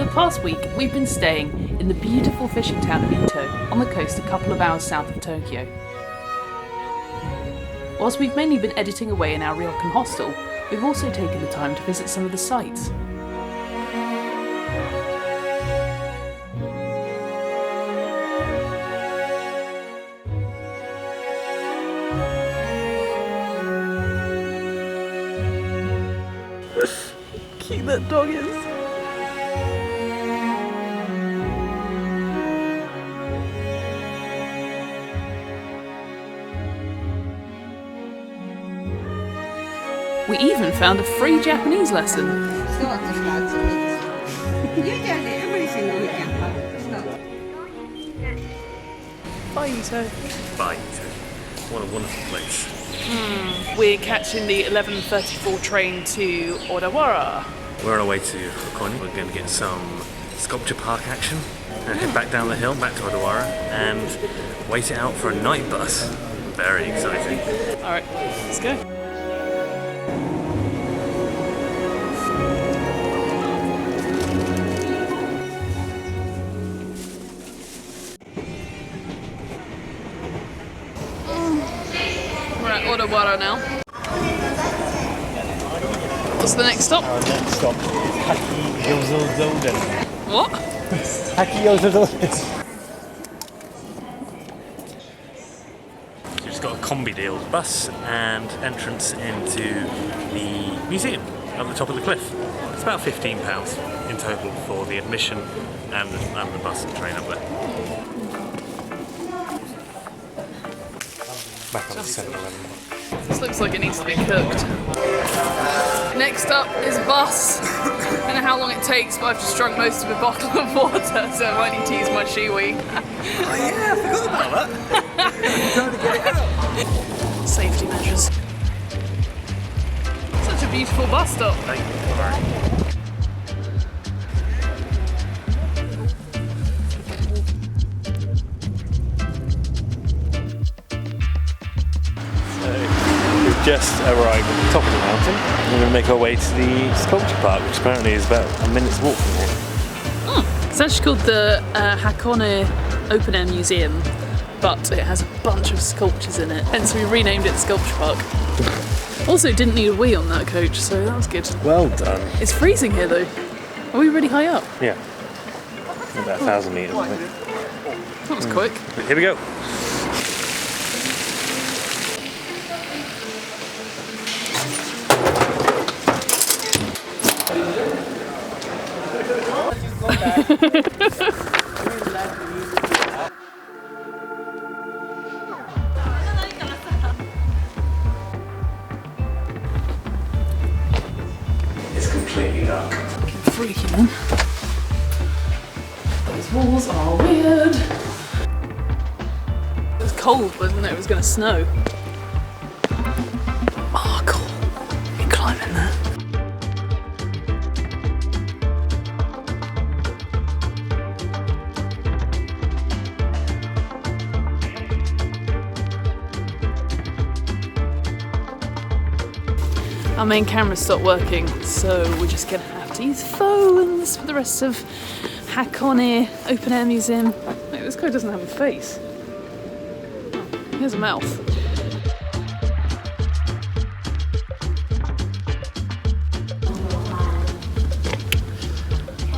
the past week, we've been staying in the beautiful fishing town of Ito, on the coast a couple of hours south of Tokyo. Whilst we've mainly been editing away in our ryokan hostel, we've also taken the time to visit some of the sites. Cute that dog is. We even found a free Japanese lesson. Bye, Ito. Bye, Ito. What a wonderful place. We're catching the 11:34 train to Odawara. We're on our way to Hakone. We're going to get some sculpture park action and head back down the hill, back to Odawara, and wait it out for a night bus. Very exciting. Alright, let's go. We're at Odawara now. What's the next stop? Our next stop is Haki-Yozo-Zoden. What? Haki-Yozo-Zoden. We've just got a combi deal, bus and entrance into the museum at the top of the cliff. It's about £15 in total for the admission and the bus and train up there. Back on the 7-Eleven. This looks like it needs to be cooked. Next up is bus. I don't know how long it takes, but I've just drunk most of a bottle of water, so I might need to use my shiwi. Oh yeah, I forgot about that. I'm trying to get it out. Safety measures. Such a beautiful bus stop. Thank you. We've just arrived at the top of the mountain. We're going to make our way to the sculpture park, which apparently is about a minute's walk from here. It's actually called the Hakone Open Air Museum, but it has a bunch of sculptures in it, hence we renamed it the Sculpture Park. Also didn't need a wee on that coach, so that was good. Well done. It's freezing here though. Are we really high up? Yeah. About 1,000 metres, I think. That was quick. Here we go. It's completely dark. Freaky man. Those walls are weird. It was cold, but I didn't know it was going to snow. Oh, cool. You can climb in there. Our main camera stopped working, so we're just gonna have to use phones for the rest of Hakone Open Air Museum. Wait, this guy doesn't have a face. Oh, he has a mouth.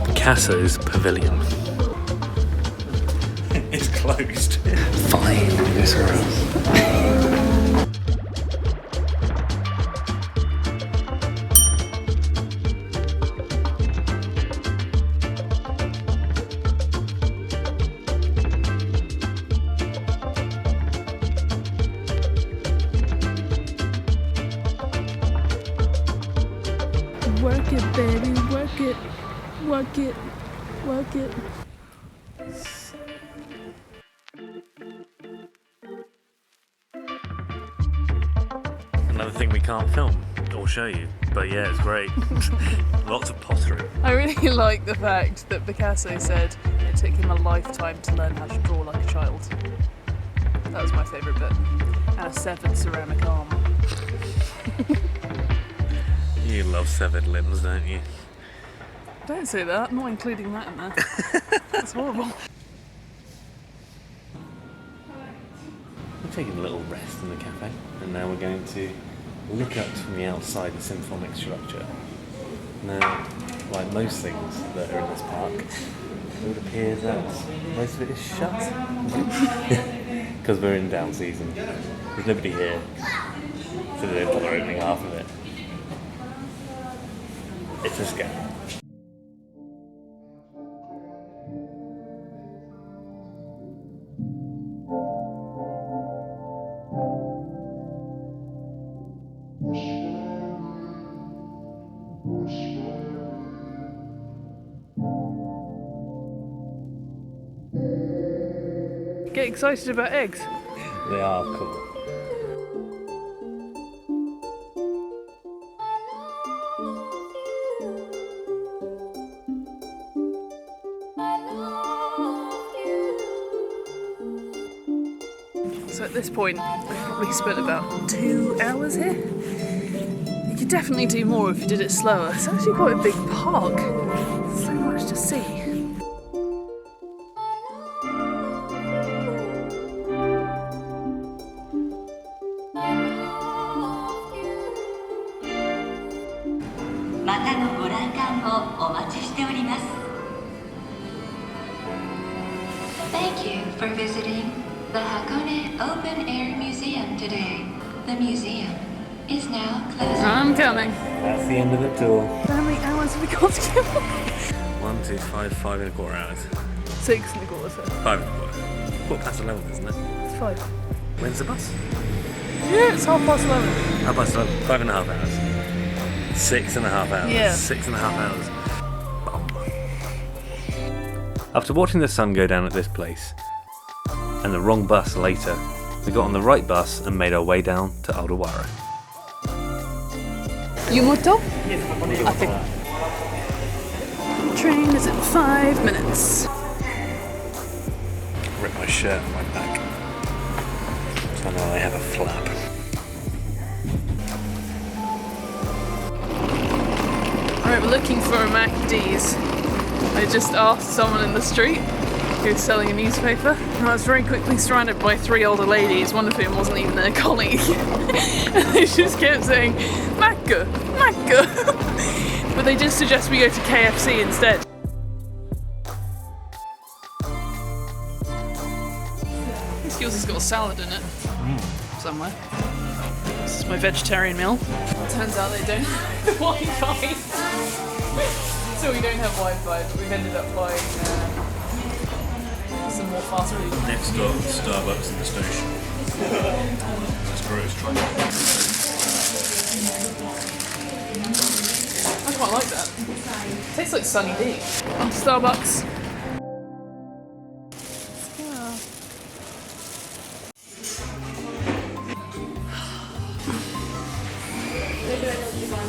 Picasso's Pavilion. It's closed. Fine, this around. Work it, baby, work it, work it, work it. Another thing we can't film or show you, but yeah, it's great. Lots of pottery. I really like the fact that Picasso said it took him a lifetime to learn how to draw like a child. That was my favourite bit. And a severed ceramic arm. You love severed limbs, don't you? Don't say that, I'm not including that in there. That's horrible. We're taking a little rest in the cafe, and now we're going to look up from the outside the symphonic structure. Now, like most things that are in this park, it would appear that most of it is shut. Because we're in down season. There's nobody here, so they don't bother opening half of it. It's a scam. Get excited about eggs. They are cool. So at this point, I've probably spent about 2 hours here. You could definitely do more if you did it slower. It's actually quite a big park. So much to see. Thank you for visiting the Hakone Open Air Museum today. The museum is now closing. I'm coming. That's the end of the tour. How many hours have we got together? 1, 2, 5, 5.25 hours. 6 and a quarter. 5.25. Quarter past 11, isn't it? It's 5. When's the bus? Yeah, it's 11:30. 11:30. 5.5 hours. 6.5 hours. Yeah. 6.5 hours. Bum. After watching the sun go down at this place, and the wrong bus later, we got on the right bus and made our way down to Odawara. Yumoto? I think. Train is in 5 minutes. Rip my shirt and my back. So now I have a flap. Alright, we're looking for a MacD's. I just asked someone in the street who was selling a newspaper, and I was very quickly surrounded by 3 older ladies, one of whom wasn't even their colleague. And they just kept saying, Macca, Macca. But they just suggest we go to KFC instead. This yours has got a salad in it. Somewhere. This is my vegetarian meal. Turns out they don't have Wi-Fi. So we don't have Wi-Fi, but we've ended up buying some more fast food. Next stop, Starbucks in the station. That's gross. Try that. I quite like that. Tastes like Sunny D. On to Starbucks.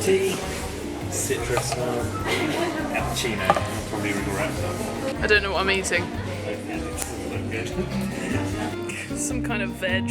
Tea, citrus, cappuccino. I'll probably regret that. I don't know what I'm eating. It doesn't look good. Some kind of veg.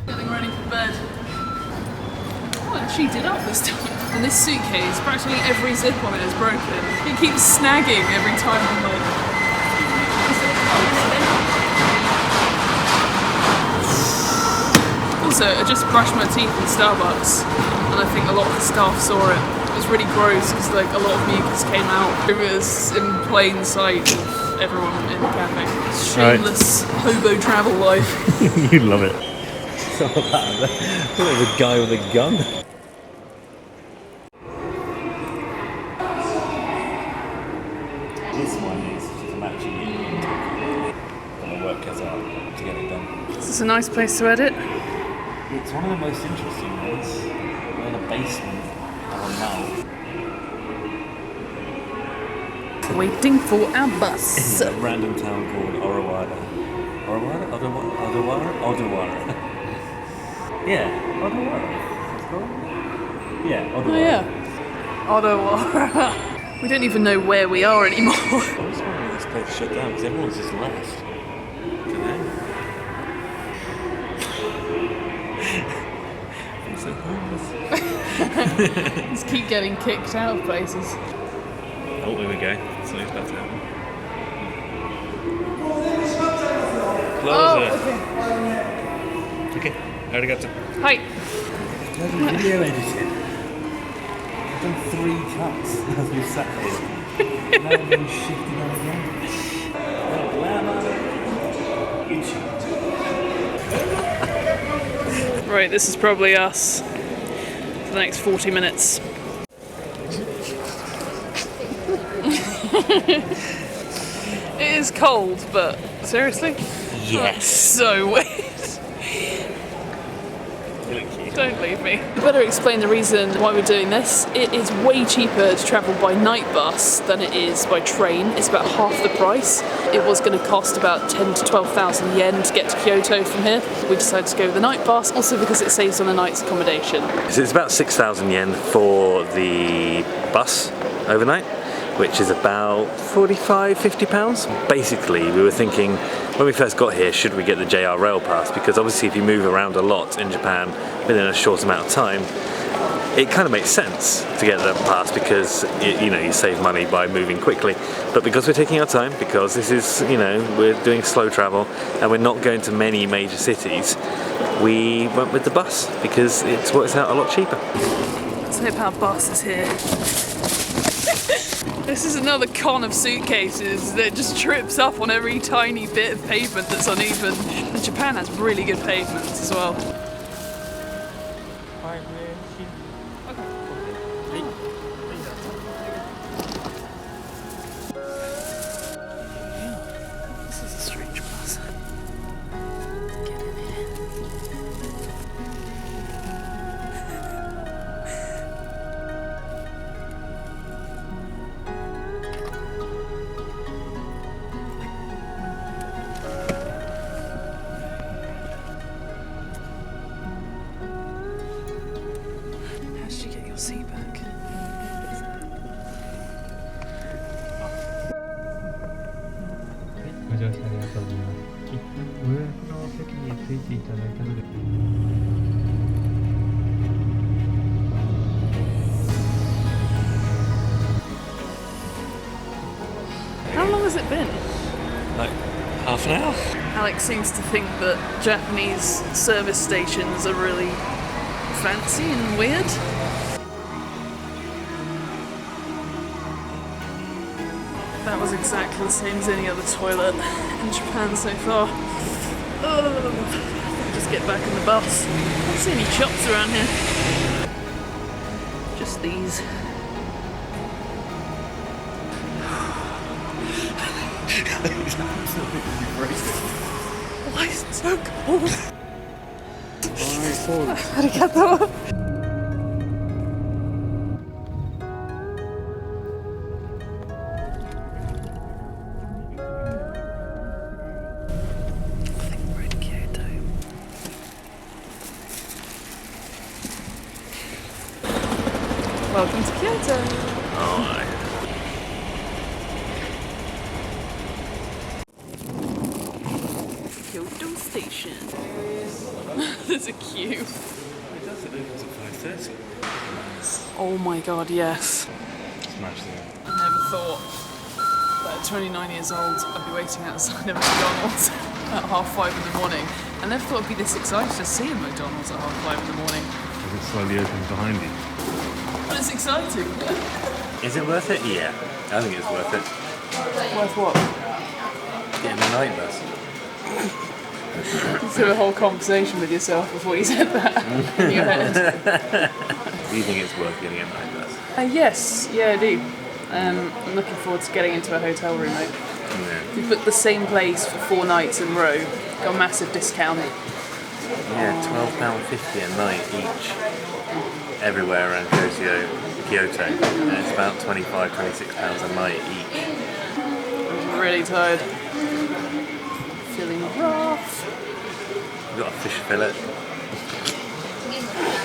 Getting ready for bed. Oh, and cheated up this time. And this suitcase, practically every zip on it is broken. It keeps snagging every time I'm like... Also, I just brushed my teeth in Starbucks, and I think a lot of the staff saw it. It was really gross because like a lot of mucus came out. It was in plain sight of everyone in the cafe. Shameless hobo travel life. You love it. So that was a guy with a gun. This one is just a matching unit. Gonna work us out to get it done. This is a nice place to edit. It's one of the most interesting ones. We're in a basement of a mall. Waiting for our bus. It's a random town called Odawara. Odawara? Yeah, Ottawa. It's called? Yeah, Ottawa. Oh yeah. Ottawa. We don't even know where we are anymore. I was wondering this place shut down because everyone's just left. Today. I'm so homeless. Just keep getting kicked out of places. Oh, here we go. Something's about to happen. Close it. Okay, arigato. Hi. Bloody video editing. I've done 3 cuts as we've sat here. Now I'm being shifted on again. Right, this is probably us for the next 40 minutes. It is cold, but seriously? Yes. So weird. Don't leave me. You better explain the reason why we're doing this. It is way cheaper to travel by night bus than it is by train. It's about half the price. It was going to cost about 10 to 12,000 yen to get to Kyoto from here. We decided to go with the night bus, also because it saves on a night's accommodation. So it's about 6,000 yen for the bus overnight, which is about 45, 50 pounds. Basically, we were thinking when we first got here, should we get the JR rail pass? Because obviously if you move around a lot in Japan within a short amount of time, it kind of makes sense to get that pass because you save money by moving quickly. But because we're taking our time, because this is, we're doing slow travel and we're not going to many major cities, we went with the bus because it works out a lot cheaper. Let's hope our bus is here. This is another con of suitcases that just trips up on every tiny bit of pavement that's uneven. And Japan has really good pavements as well. This is a strange bus. Get in here. How did you get your seat back? How long has it been? Like half an hour? Alex seems to think that Japanese service stations are really fancy and weird. That was exactly the same as any other toilet in Japan so far. Just get back in the bus. I don't see any shops around here. Just these. Why is it so cold? Arigato. I think we're in Kyoto. Welcome to Kyoto. Alright. Kyoto Station. There's a queue. It does, it opens at 5:30. Oh my god, yes. Smash them. I never thought that at 29 years old I'd be waiting outside of McDonald's at 5:30 in the morning. I never thought I'd be this excited to see a McDonald's at 5:30 in the morning. As it slowly opens behind you. But it's exciting. Is it worth it? Yeah, I think it's worth it. Worth what? Getting the night bus. You had a whole conversation with yourself before you said that in your head. Do you think it's worth getting a night bus? Yes, yeah, I do. I'm looking forward to getting into a hotel room though. Yeah. We booked the same place for 4 nights in a row. Got a massive discount. Yeah, £12.50 a night each. Everywhere around Kyoto. And it's about £25, £26 a night each. I'm really tired. Feeling rough. We've got a fish fillet.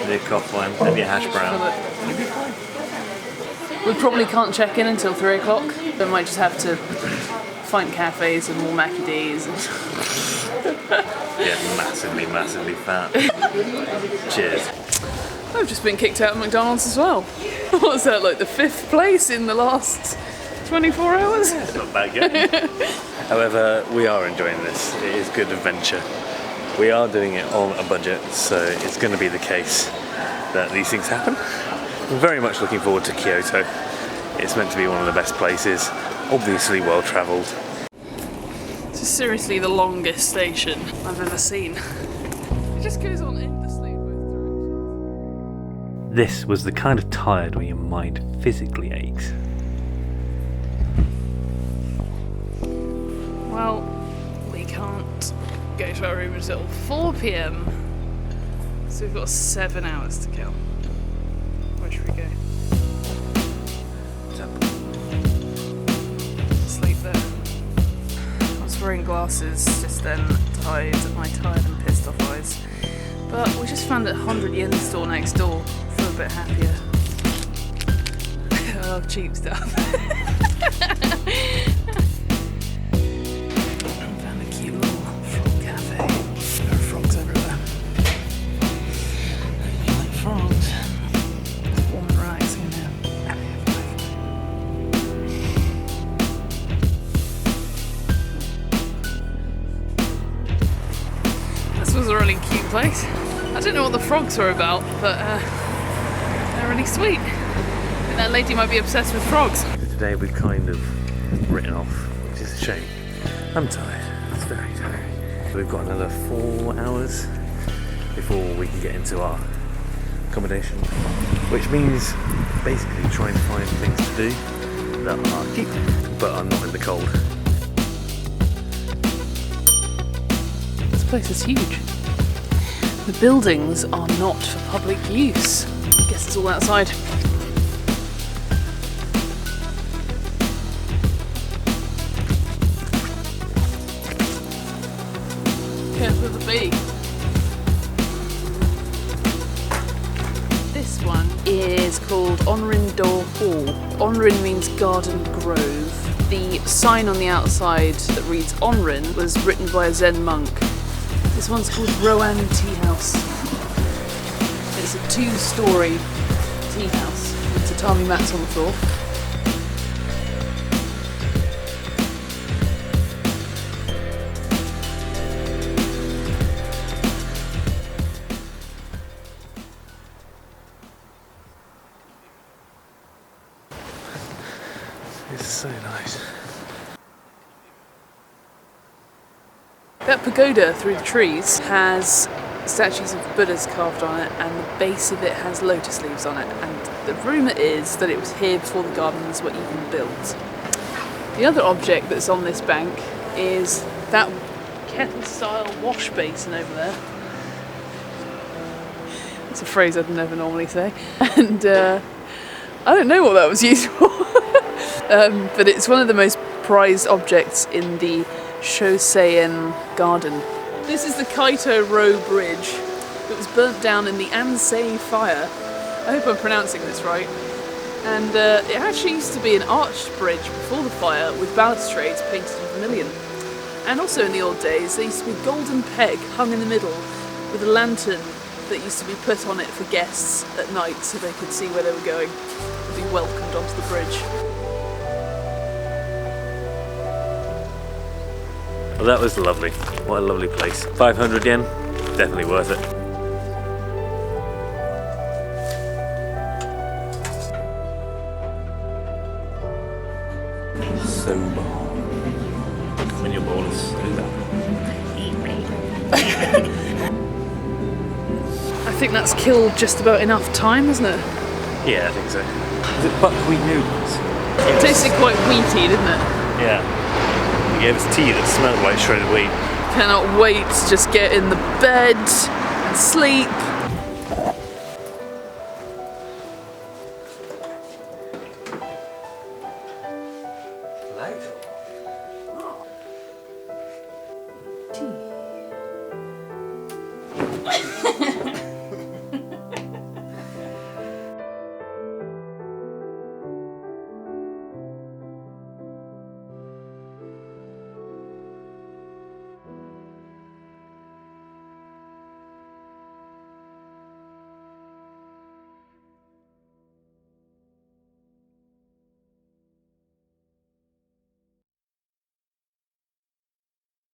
Maybe a cough one, maybe a hash brown. We probably can't check in until 3 o'clock. We might just have to find cafes and more Mackie D's. Get massively, massively fat. Cheers. I've just been kicked out of McDonald's as well. What's that, like the 5th place in the last 24 hours? It's not bad going. However, we are enjoying this. It is good adventure. We are doing it on a budget, so it's going to be the case that these things happen. We're very much looking forward to Kyoto. It's meant to be one of the best places, obviously well travelled. This is seriously the longest station I've ever seen. It just goes on endlessly in both directions. This was the kind of tired where your mind physically aches. Well, we can't go to our room until 4 p.m. So we've got 7 hours to kill. Where should we go? Sleep there. I was wearing glasses just then to hide my tired and pissed off eyes. But we just found a 100 yen store next door. Feel a bit happier. I love cheap stuff. Found a cute little frog cafe. There are frogs everywhere. You like frogs? It's warm and relaxing now. This was a really cute place. I don't know what the frogs were about, but they're really sweet. I think that lady might be obsessed with frogs. Today we've kind of written off, which is a shame. I'm tired. It's very tired. We've got another 4 hours before we can get into our accommodation, which means basically trying to find things to do that are cheap but are not in the cold. This place is huge. The buildings are not for public use. I guess it's all outside. Careful of the bee. This one is called Onrin-do Hall. Onrin means garden grove. The sign on the outside that reads Onrin was written by a Zen monk. This one's called Rowan Tea House. It's a 2-storey tea house with tatami mats on the floor. It's so nice. That pagoda through the trees has statues of Buddhas carved on it, and the base of it has lotus leaves on it, and the rumour is that it was here before the gardens were even built. The other object that's on this bank is that kettle-style wash basin over there. It's a phrase I'd never normally say, and I don't know what that was used for, but it's one of the most prized objects in the Shoseien garden. This is the Kyoto Row Bridge that was burnt down in the Ansei fire. I hope I'm pronouncing this right. And it actually used to be an arched bridge before the fire with balustrades painted in vermilion. And also in the old days there used to be a golden peg hung in the middle with a lantern that used to be put on it for guests at night so they could see where they were going and be welcomed onto the bridge. Well, that was lovely. What a lovely place. 500 yen, definitely worth it. Soba. When your ball is soba. I think that's killed just about enough time, isn't it? Yeah, I think so. Is it buckwheat noodles? It tasted quite wheaty, didn't it? Yeah. He gave us tea that smelled like shredded wheat. Cannot wait to just get in the bed and sleep. Light.